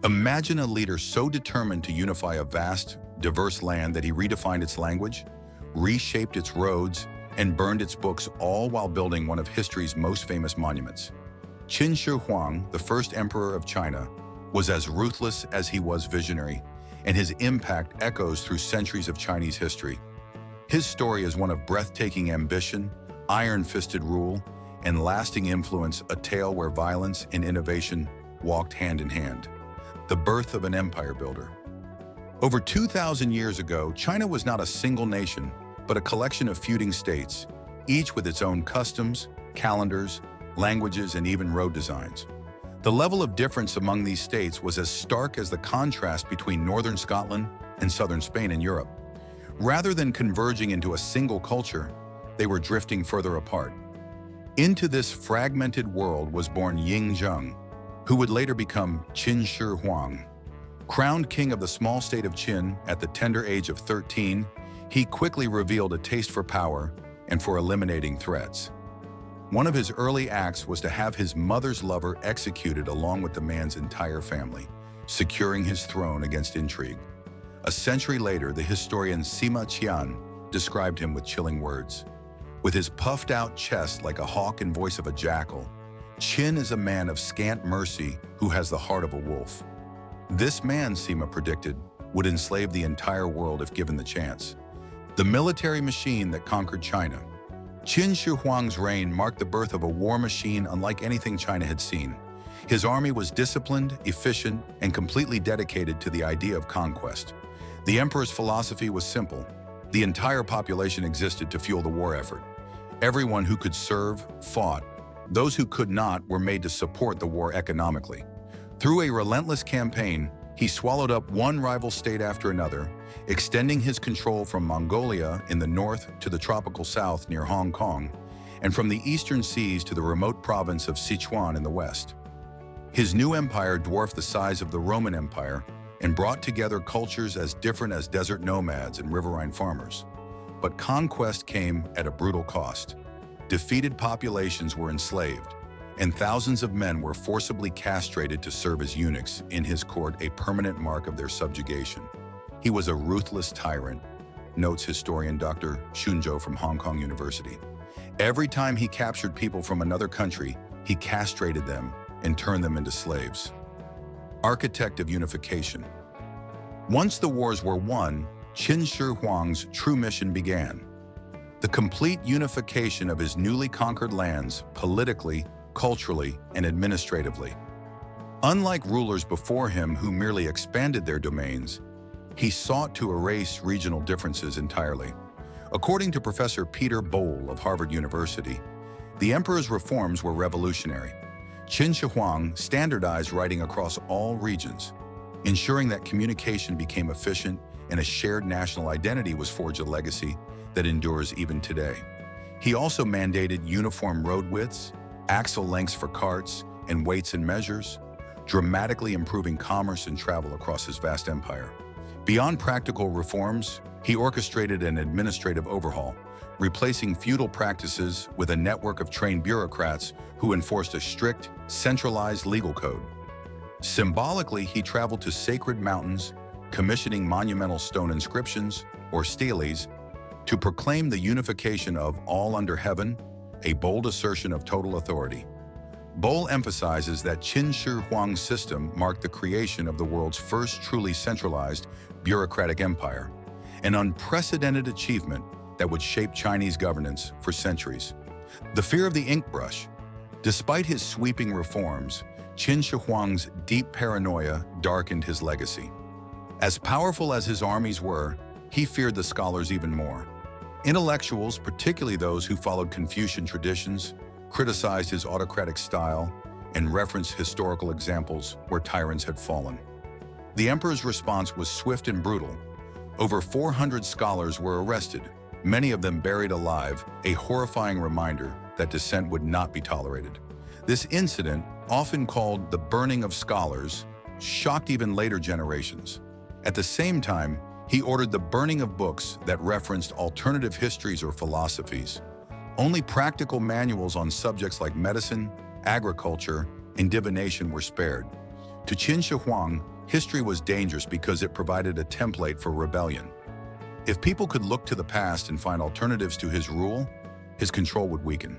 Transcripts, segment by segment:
Imagine a leader so determined to unify a vast, diverse land that he redefined its language, reshaped its roads, and burned its books, all while building one of history's most famous monuments. Qin Shi Huang, the first emperor of China, was as ruthless as he was visionary, and his impact echoes through centuries of Chinese history. His story is one of breathtaking ambition, iron-fisted rule, and lasting influence, a tale where violence and innovation walked hand in hand. The birth of an empire builder. Over 2,000 years ago, China was not a single nation, but a collection of feuding states, each with its own customs, calendars, languages, and even road designs. The level of difference among these states was as stark as the contrast between northern Scotland and southern Spain in Europe. Rather than converging into a single culture, they were drifting further apart. Into this fragmented world was born Ying Zheng, who would later become Qin Shi Huang. Crowned king of the small state of Qin at the tender age of 13, he quickly revealed a taste for power and for eliminating threats. One of his early acts was to have his mother's lover executed along with the man's entire family, securing his throne against intrigue. A century later, the historian Sima Qian described him with chilling words. With his puffed-out chest like a hawk and voice of a jackal, Qin is a man of scant mercy who has the heart of a wolf. This man, Sima predicted, would enslave the entire world if given the chance. The military machine that conquered China. Qin Shi Huang's reign marked the birth of a war machine unlike anything China had seen. His army was disciplined, efficient, and completely dedicated to the idea of conquest. The emperor's philosophy was simple. The entire population existed to fuel the war effort. Everyone who could serve, fought. Those who could not were made to support the war economically. Through a relentless campaign, he swallowed up one rival state after another, extending his control from Mongolia in the north to the tropical south near Hong Kong, and from the eastern seas to the remote province of Sichuan in the west. His new empire dwarfed the size of the Roman Empire and brought together cultures as different as desert nomads and riverine farmers. But conquest came at a brutal cost. Defeated populations were enslaved, and thousands of men were forcibly castrated to serve as eunuchs in his court, a permanent mark of their subjugation. He was a ruthless tyrant, notes historian Dr. Shunzhou from Hong Kong University. Every time he captured people from another country, he castrated them and turned them into slaves. Architect of unification. Once the wars were won, Qin Shi Huang's true mission began. The complete unification of his newly conquered lands, politically, culturally, and administratively. Unlike rulers before him who merely expanded their domains, he sought to erase regional differences entirely. According to Professor Peter Bohl of Harvard University, the emperor's reforms were revolutionary. Qin Shi Huang standardized writing across all regions, ensuring that communication became efficient and a shared national identity was forged, a legacy that endures even today. He also mandated uniform road widths, axle lengths for carts, and weights and measures, dramatically improving commerce and travel across his vast empire. Beyond practical reforms, he orchestrated an administrative overhaul, replacing feudal practices with a network of trained bureaucrats who enforced a strict, centralized legal code. Symbolically, he traveled to sacred mountains, commissioning monumental stone inscriptions, or steles, to proclaim the unification of all under heaven, a bold assertion of total authority. Bohl emphasizes that Qin Shi Huang's system marked the creation of the world's first truly centralized bureaucratic empire, an unprecedented achievement that would shape Chinese governance for centuries. The fear of the ink brush. Despite his sweeping reforms, Qin Shi Huang's deep paranoia darkened his legacy. As powerful as his armies were, he feared the scholars even more. Intellectuals, particularly those who followed Confucian traditions, criticized his autocratic style and referenced historical examples where tyrants had fallen. The emperor's response was swift and brutal. Over 400 scholars were arrested, many of them buried alive, a horrifying reminder that dissent would not be tolerated. This incident, often called the burning of scholars, shocked even later generations. At the same time, he ordered the burning of books that referenced alternative histories or philosophies. Only practical manuals on subjects like medicine, agriculture, and divination were spared. To Qin Shi Huang, history was dangerous because it provided a template for rebellion. If people could look to the past and find alternatives to his rule, his control would weaken.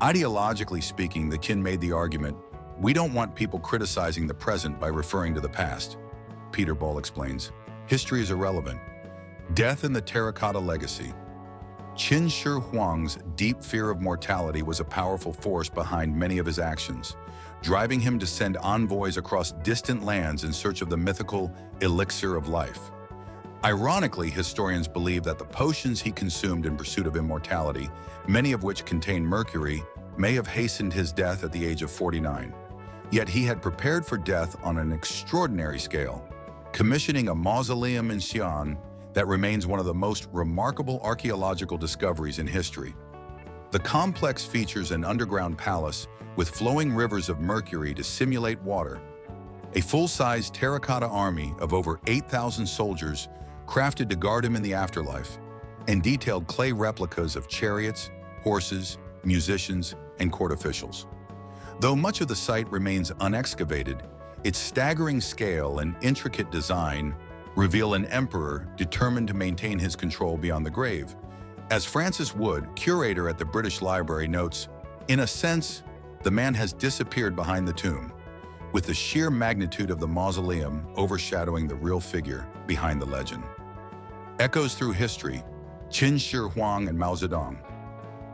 Ideologically speaking, the Qin made the argument, "We don't want people criticizing the present by referring to the past." Peter Ball explains, "History is irrelevant." Death and the Terracotta legacy. Qin Shi Huang's deep fear of mortality was a powerful force behind many of his actions, driving him to send envoys across distant lands in search of the mythical elixir of life. Ironically, historians believe that the potions he consumed in pursuit of immortality, many of which contained mercury, may have hastened his death at the age of 49. Yet he had prepared for death on an extraordinary scale, commissioning a mausoleum in Xi'an that remains one of the most remarkable archaeological discoveries in history. The complex features an underground palace with flowing rivers of mercury to simulate water, a full-size terracotta army of over 8,000 soldiers crafted to guard him in the afterlife, and detailed clay replicas of chariots, horses, musicians, and court officials. Though much of the site remains unexcavated, its staggering scale and intricate design reveal an emperor determined to maintain his control beyond the grave. As Francis Wood, curator at the British Library, notes, "In a sense, the man has disappeared behind the tomb, with the sheer magnitude of the mausoleum overshadowing the real figure behind the legend." Echoes through history, Qin Shi Huang and Mao Zedong.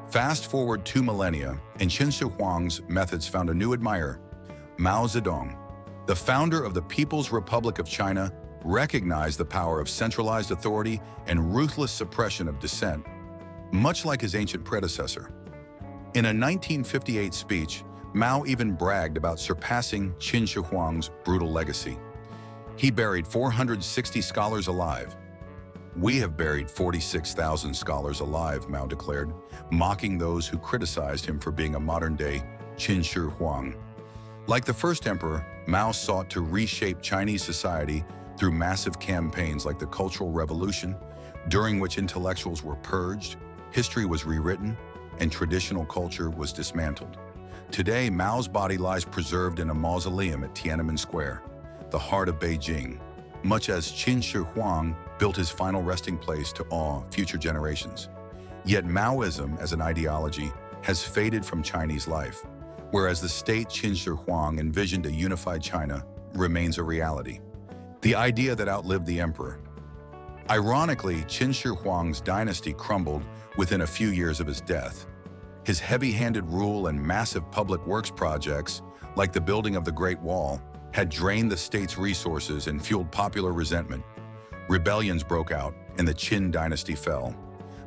Fast forward 2 millennia, and Qin Shi Huang's methods found a new admirer. Mao Zedong, the founder of the People's Republic of China, recognized the power of centralized authority and ruthless suppression of dissent, much like his ancient predecessor. In a 1958 speech, Mao even bragged about surpassing Qin Shi Huang's brutal legacy. He buried 460 scholars alive. "We have buried 46,000 scholars alive," Mao declared, mocking those who criticized him for being a modern-day Qin Shi Huang. Like the first emperor, Mao sought to reshape Chinese society through massive campaigns like the Cultural Revolution, during which intellectuals were purged, history was rewritten, and traditional culture was dismantled. Today, Mao's body lies preserved in a mausoleum at Tiananmen Square, the heart of Beijing, much as Qin Shi Huang built his final resting place to awe future generations. Yet Maoism as an ideology has faded from Chinese life, whereas the state Qin Shi Huang envisioned a unified China remains a reality. The idea that outlived the emperor. Ironically, Qin Shi Huang's dynasty crumbled within a few years of his death. His heavy-handed rule and massive public works projects, like the building of the Great Wall, had drained the state's resources and fueled popular resentment. Rebellions broke out, and the Qin dynasty fell.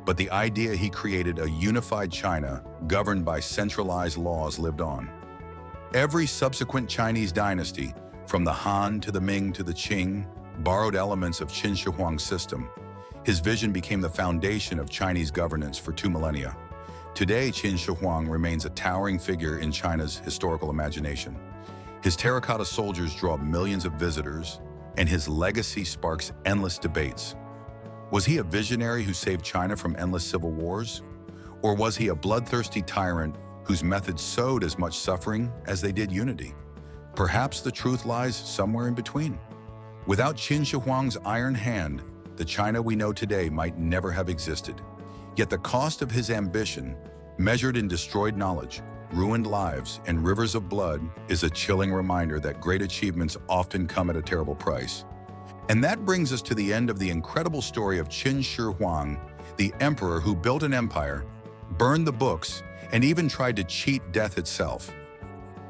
But the idea he created a unified China, governed by centralized laws, lived on. Every subsequent Chinese dynasty, from the Han to the Ming to the Qing, borrowed elements of Qin Shi Huang's system. His vision became the foundation of Chinese governance for 2 millennia. Today, Qin Shi Huang remains a towering figure in China's historical imagination. His terracotta soldiers draw millions of visitors, and his legacy sparks endless debates. Was he a visionary who saved China from endless civil wars? Or was he a bloodthirsty tyrant whose methods sowed as much suffering as they did unity? Perhaps the truth lies somewhere in between. Without Qin Shi Huang's iron hand, the China we know today might never have existed. Yet the cost of his ambition, measured in destroyed knowledge, ruined lives, and rivers of blood, is a chilling reminder that great achievements often come at a terrible price. And that brings us to the end of the incredible story of Qin Shi Huang, the emperor who built an empire, burned the books, and even tried to cheat death itself.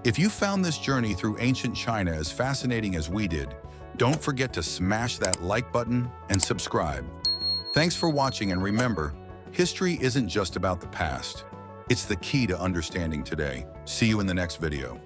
If you found this journey through ancient China as fascinating as we did, don't forget to smash that like button and subscribe. Thanks for watching, and remember, history isn't just about the past. It's the key to understanding today. See you in the next video.